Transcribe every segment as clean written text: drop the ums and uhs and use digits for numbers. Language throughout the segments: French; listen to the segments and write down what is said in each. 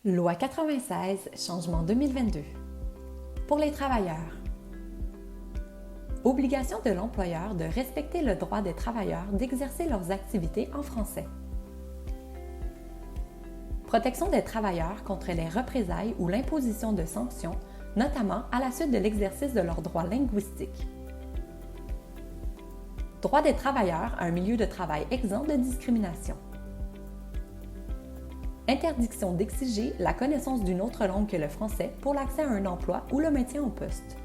Loi 96, changement 2022. Pour les travailleurs. Obligation de l'employeur de respecter le droit des travailleurs d'exercer leurs activités en français. Protection des travailleurs contre les représailles ou l'imposition de sanctions, notamment à la suite de l'exercice de leurs droits linguistiques. Droit des travailleurs à un milieu de travail exempt de discrimination. Interdiction d'exiger la connaissance d'une autre langue que le français pour l'accès à un emploi ou le maintien au poste.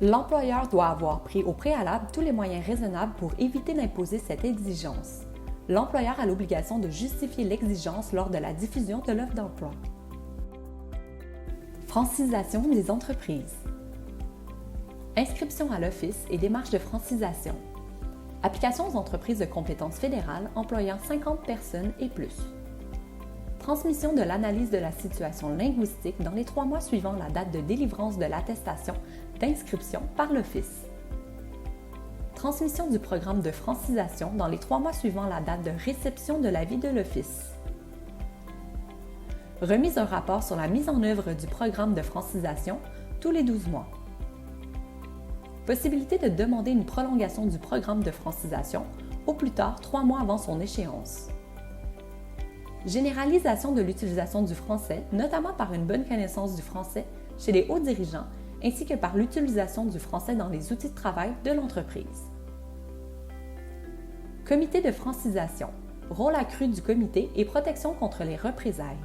L'employeur doit avoir pris au préalable tous les moyens raisonnables pour éviter d'imposer cette exigence. L'employeur a l'obligation de justifier l'exigence lors de la diffusion de l'offre d'emploi. Francisation des entreprises. Inscription à l'office et démarche de francisation. Application aux entreprises de compétences fédérales employant 50 personnes et plus. Transmission de l'analyse de la situation linguistique dans les 3 mois suivant la date de délivrance de l'attestation d'inscription par l'Office. Transmission du programme de francisation dans les 3 mois suivant la date de réception de l'avis de l'Office. Remise d'un rapport sur la mise en œuvre du programme de francisation tous les 12 mois. Possibilité de demander une prolongation du programme de francisation au plus tard 3 mois avant son échéance. Généralisation de l'utilisation du français, notamment par une bonne connaissance du français chez les hauts dirigeants, ainsi que par l'utilisation du français dans les outils de travail de l'entreprise. Comité de francisation, rôle accru du comité et protection contre les représailles.